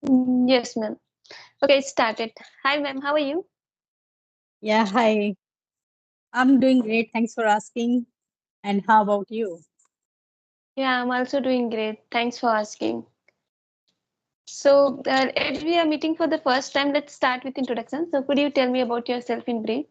Yes, ma'am. Okay, it started. Hi, ma'am. How are you? Yeah, hi. I'm doing great. Thanks for asking. And how about you? Yeah, I'm also doing great. Thanks for asking. So, as we are meeting for the first time, let's start with introduction. So, could you tell me about yourself in brief?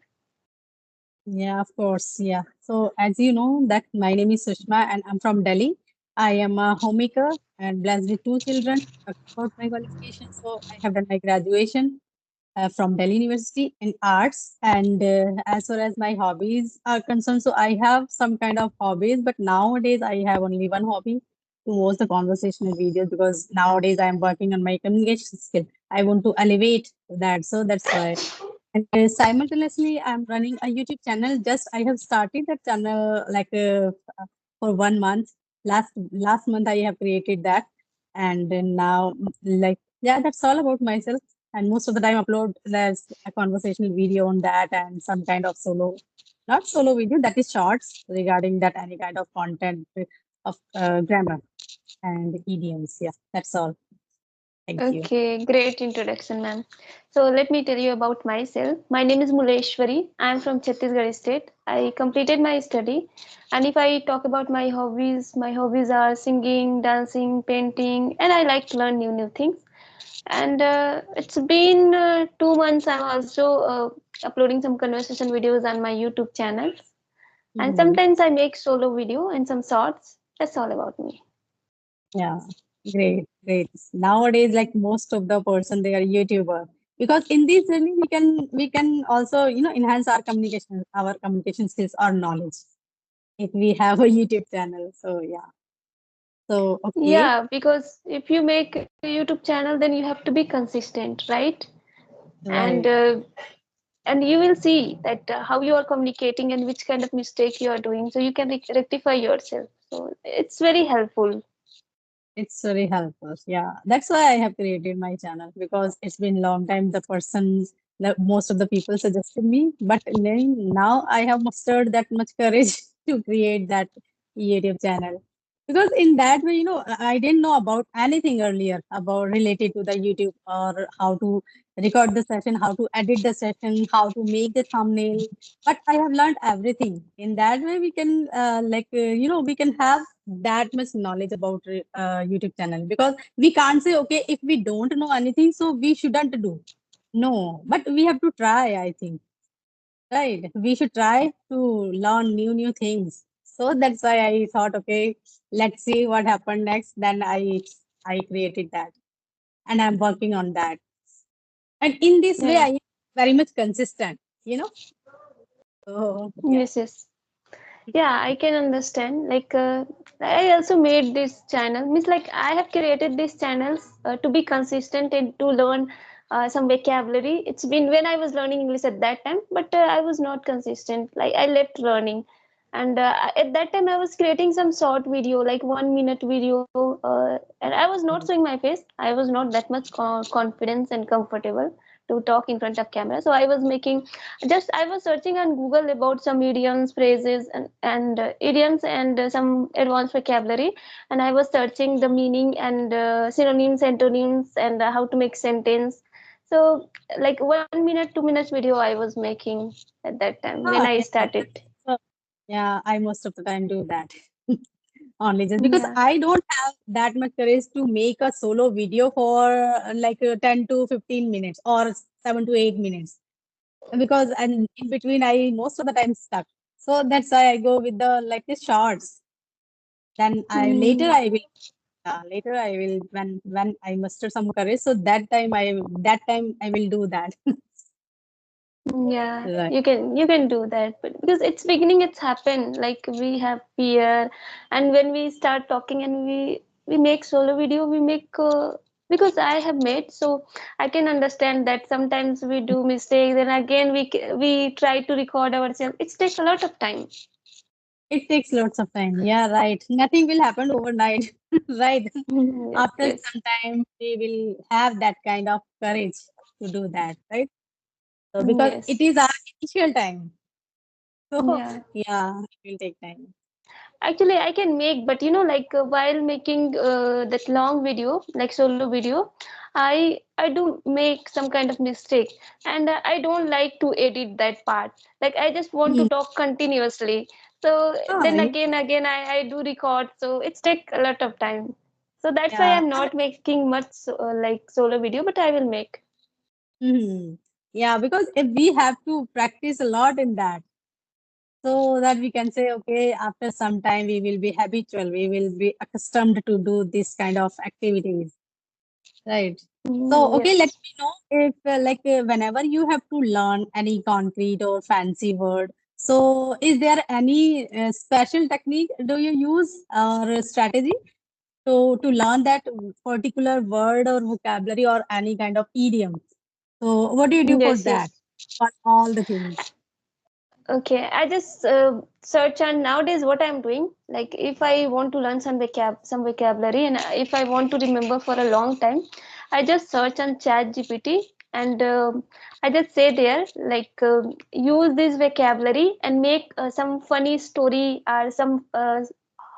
Yeah, of course. Yeah. So, as you know, that my name is Sushma and I'm from Delhi. I am a homemaker and blessed with two children. Talking about my qualification, so I have done my graduation from Delhi University in arts. And as far as my hobbies are concerned, so I have some kind of hobbies, but nowadays I have only one hobby to watch the conversational videos because nowadays I am working on my communication skill. I want to elevate that, so that's why. And simultaneously, I'm running a YouTube channel. Just I have started that channel for 1 month. Last month I have created that, and then now yeah, that's all about myself. And most of the time, upload there's a conversational video on that and some kind of solo, not solo video, that is shorts regarding that any kind of content of grammar and idioms. Yeah, that's all. Thank you. Okay, great introduction, ma'am. So, let me tell you about myself. My name is Muleshwari. I am from Chhattisgarh state. I completed my study. And if I talk about my hobbies are singing, dancing, painting, and I like to learn new things. And it's been 2 months. I'm also uploading some conversation videos on my YouTube channel. And Mhm. sometimes I make solo video and some shorts. That's all about me. Yeah, great, great. Nowadays, like most of the person, they are YouTuber because in this journey we can also enhance our communication skills, our knowledge if we have a YouTube channel. So yeah, so okay, Yeah, because if you make a YouTube channel, then you have to be consistent, right? And right. and you will see that how you are communicating and which kind of mistake you are doing, so you can rectify yourself. So it's very helpful. It's very helpful. Yeah, that's why I have created my channel because it's been long time. Most of the people suggested me, but now I have mustered that much courage to create that YouTube channel. Because in that way, I didn't know about anything earlier about related to the YouTube or how to record the session, how to edit the session, how to make the thumbnail. But I have learned everything. In that way, we can we can have that much knowledge about YouTube channel because we can't say okay if we don't know anything, so we shouldn't do. No, but we have to try. I think right. We should try to learn new things. So that's why I thought, okay, let's see what happened next. Then I created that, and I'm working on that. And in this way, Yeah. I am very much consistent. You know. So yeah. Yes, yes. Yeah, I can understand. Like, I also made this channel. Means like I have created these channels to be consistent and to learn some vocabulary. It's been when I was learning English at that time, but I was not consistent. Like I left learning, and at that time I was creating some short video, like 1 minute video, and I was not showing my face. I was not that much confident and comfortable to talk in front of camera. So I was making just I was searching on Google about some idioms, phrases, and idioms and some advanced vocabulary, and I was searching the meaning and synonyms, antonyms, and how to make sentence. So like 1 minute, 2 minutes video I was making at that time when Ah, I yeah. started. So, yeah, I most of the time do that. Only just because Yeah. I don't have that much courage to make a solo video for 10 to 15 minutes or 7 to 8 minutes because and in between I most of the time stuck. So that's why I go with the like the shorts. Then Mm, later I will when I muster some courage. So that time I will do that. yeah, Right. you can do that, but because it's beginning, it's happened. Like we have fear, and when we start talking and we make solo video, we make because I have made, so I can understand that sometimes we do mistakes, and again we try to record ourselves. It takes a lot of time. It takes lots of time. Yeah, right. Nothing will happen overnight. Right. Yes, After yes, some time, we will have that kind of courage to do that, right? So because it yes. is our initial time. So Yeah. yeah, it will take time. Actually, I can make, but like while making that long video, like solo video, I do make some kind of mistake, and I don't like to edit that part. Like I just want to Hmm. talk continuously. So Oh, then again, I do record. So it's take a lot of time. So that's why yeah. I'm not making much like solo video, but I will make. Hmm. Yeah, because if we have to practice a lot in that, so that we can say, okay, after some time we will be habitual, we will be accustomed to do this kind of activities, right? So, okay, let Yes. me know if, whenever you have to learn any concrete or fancy word, so is there any special technique do you use or a strategy to learn that particular word or vocabulary or any kind of idiom? So, what do you do for Yes, that? yes. For all the things. Okay, I just search, and nowadays what I'm doing, like if I want to learn some vocabulary, and if I want to remember for a long time, I just search on Chat GPT, and I just say there like use this vocabulary and make some funny story or some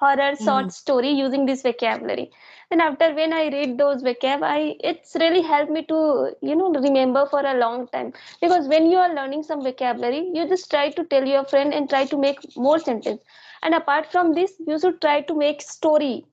horror Mm, short story using this vocabulary. And after when I read those vocab, it's really helped me to remember for a long time, because when you are learning some vocabulary, you just try to tell your friend and try to make more sentence. And apart from this, you should try to make story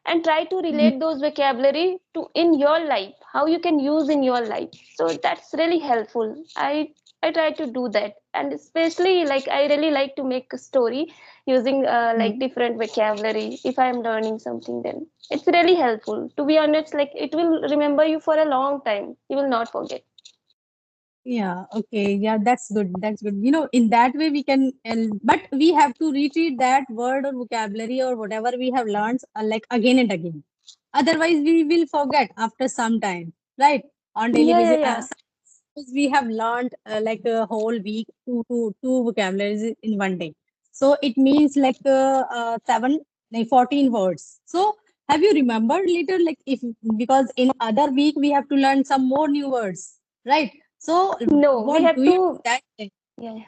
and try to mm, relate those vocabulary to in your life, how you can use in your life. So that's really helpful. I try to do that, and especially like I really like to make a story using mm. like different vocabulary if I am learning something. Then it's really helpful, to be honest. Like it will remember you for a long time, you will not forget. Yeah, okay. Yeah, that's good. That's good. In that way we can, but we have to repeat that word or vocabulary or whatever we have learned like again and again. Otherwise, we will forget after some time, right? On daily Yeah, yeah, basis, yeah. suppose we have learned like a whole week two vocabularies in one day. So it means like seven, like 14 words. So have you remembered later, like if because in other week we have to learn some more new words, right? So No, we what have do you do to. that? Yeah, yeah.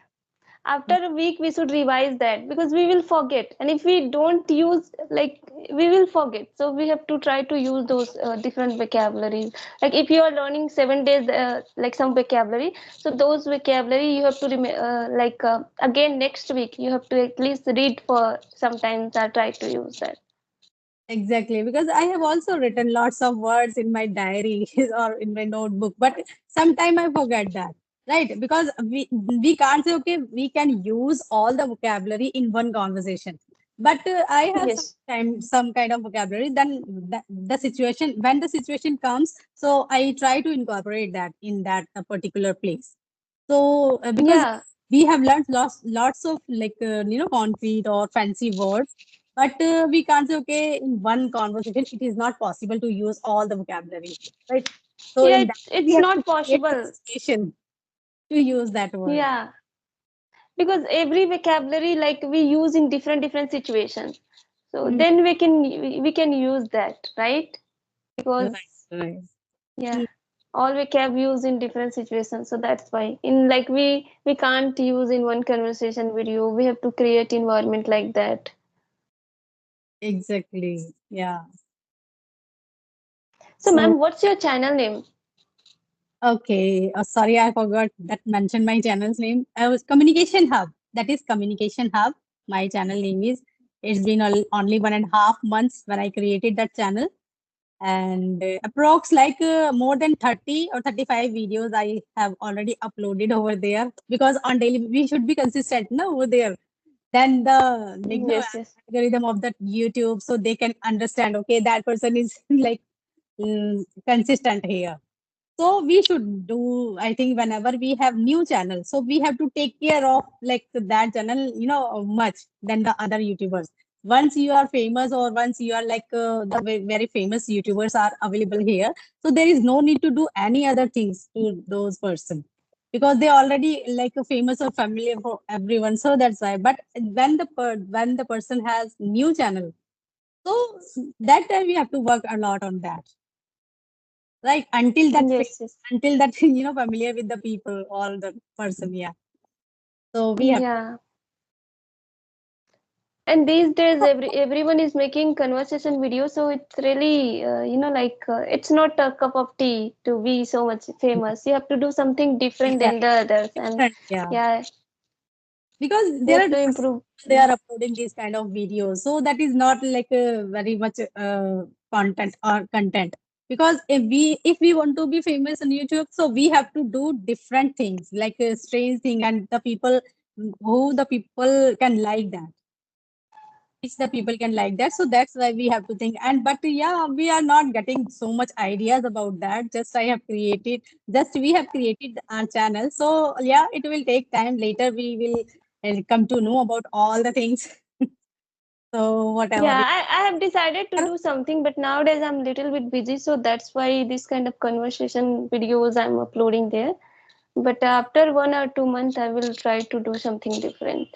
After a week we should revise that, because we will forget, and if we don't use, like we will forget. So we have to try to use those different vocabularies. Like if you are learning 7 days like some vocabulary, so those vocabulary you have to like again next week you have to at least read for sometimes or try to use that. Exactly, because I have also written lots of words in my diary or in my notebook, but sometime I forget that, right? Because we can't say okay, we can use all the vocabulary in one conversation, but I have Yes. some kind of vocabulary. Then the situation when the situation comes, so I try to incorporate that in that particular place. So because Yeah. we have learned lots of like concrete or fancy words, but we can't say, okay, in one conversation, it is not possible to use all the vocabulary, right? So Yeah, in that, we it's have to not create the possible. situation to use that word. Yeah, because every vocabulary like we use in different situations, so Mm, then we can use that, right? right, Because right. yeah, Mm, all vocab use in different situations, so that's why in like we can't use in one conversation video, we have to create environment like that. exactly. Yeah. So So, ma'am, what's your channel name? okay. Sorry, I forgot that mention my channel's name. I was Communication Hub. That is Communication Hub. My channel name is. It's been only 1.5 months when I created that channel, and approx like more than 30 or 35 videos I have already uploaded over there, because on daily we should be consistent no over there. Then the like no Yes, yes. algorithm of that YouTube, so they can understand okay that person is like consistent here. So we should do, I think, whenever we have new channels. So we have to take care of like that channel, much than the other YouTubers. Once you are famous or once you are like the very famous YouTubers are available here, so there is no need to do any other things to those person, because they already like famous or familiar for everyone. So that's why. But when the person has new channel, so that time we have to work a lot on that, right? Yes, yes. Until that familiar with the people or the person, yeah. So we have Yeah. And these days, everyone is making conversation videos, so it's really, it's not a cup of tea to be so much famous. You have to do something different Yeah, than the others, and different. Yeah, yeah, because you there have are to lots of improve. people they are uploading these kind of videos, so that is not like a very much content or content. Because if we want to be famous on YouTube, so we have to do different things, like a strange thing, and the people who the people can like that, which the people can like that. So that's why we have to think. And but yeah, we are not getting so much ideas about that. Just we have created our channel. So yeah, it will take time. Later we will come to know about all the things. So whatever. Yeah, I have decided to do something, but nowadays I'm little bit busy, so that's why this kind of conversation videos I'm uploading there. But after 1 or 2 months, I will try to do something different.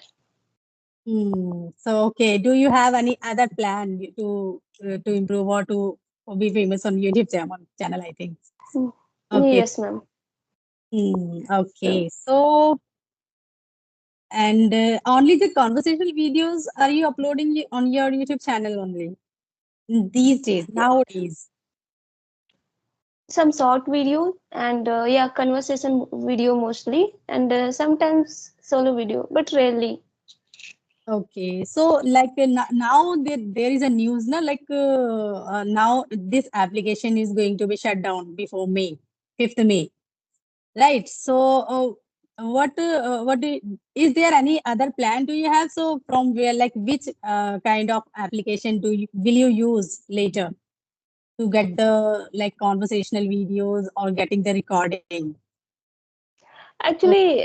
So okay, do you have any other plan to improve or to be famous on YouTube channel? I think. Hmm. Okay. Yes, ma'am. Okay. So So and only the conversational videos are you uploading on your YouTube channel only these days, yeah, nowadays? some short video and yeah, conversation video mostly, and sometimes solo video, but rarely. Okay, so like now there is a news, na, like now this application is going to be shut down before May, 5th May, right? So is there any other plan do you have? So from where, like which kind of application will you use later to get the like conversational videos or getting the recording? So Actually,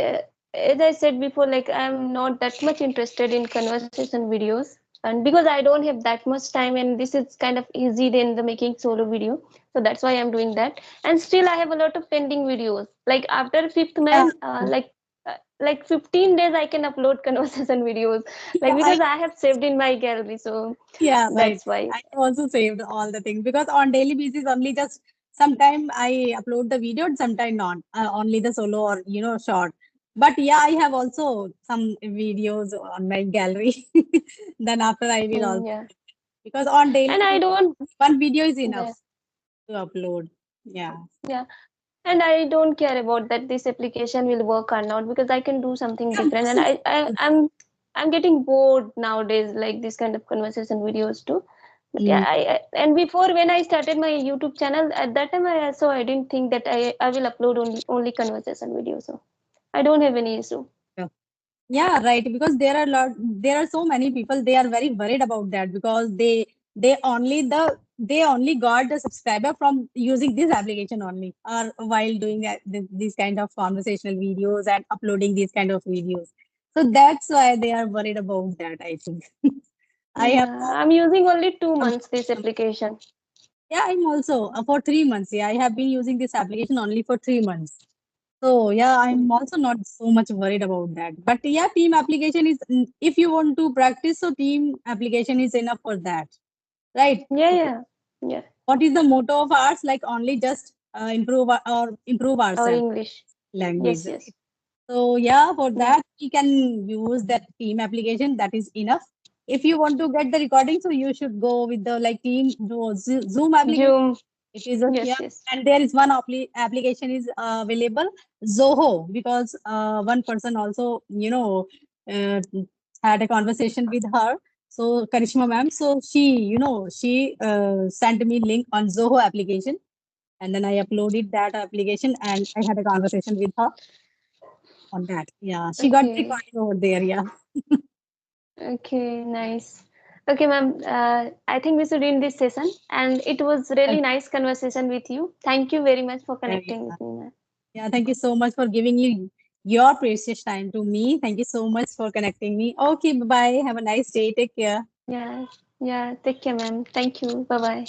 as I said before, like I'm not that much interested in conversation videos, and because I don't have that much time, and this is kind of easy than the making solo video, so that's why I'm doing that. And still, I have a lot of pending videos. Like after fifth yeah, man, like 15 days, I can upload conversation videos, like yeah, because I have saved in my gallery, so yeah, right. that's why. I also saved all the things because on daily basis only just sometime I upload the video and sometime not, only the solo or short. But yeah, I have also some videos on my gallery. Then after I will also, Yeah, because on daily and I basis don't. one video is Yeah, enough to upload. Yeah. yeah. And I don't care about that this application will work or not, because I can do something Yeah, different. this And is I'm getting bored nowadays, like this kind of conversation videos too. But yeah, mm, and before, when I started my YouTube channel, at that time I didn't think that I will upload only conversation videos. So I don't have any issue. yeah. Yeah, right. Because there are so many people. They are very worried about that because they only got the subscriber from using this application only, or while doing these kind of conversational videos and uploading these kind of videos. So that's why they are worried about that. I think I have Yeah, I'm using only two some. months this application. Yeah, I'm also for 3 months. Yeah, I have been using this application only for 3 months. So yeah, I'm also not so much worried about that. But yeah, team application is if you want to practice, so team application is enough for that, right? Yeah, yeah, yeah. What is the motto of ours? Like only just improve Or ourselves English. language, Yes, right? yes. So yeah, for Yeah. that we can use that team application. That is enough. If you want to get the recording, so you should go with the like team Zoom application. Zoom. It is a yeah, Yes, yes. and there is one application is available, Zoho, because one person also uh, had a conversation with her. So Karishma ma'am, so she sent me link on Zoho application, and then I uploaded that application and I had a conversation with her on that. Yeah, she got the Okay. recording over there. Yeah, Okay, nice. Okay, ma'am. I think we should end this session. And it was yeah, really nice conversation with you. Thank you very much for yeah. connecting with me, ma'am. Yeah, thank you so much for giving your precious time to me. Thank you so much for connecting me. Okay, bye bye. Have a nice day. Take care. Yeah, yeah. Take care, ma'am. Thank you. Bye bye.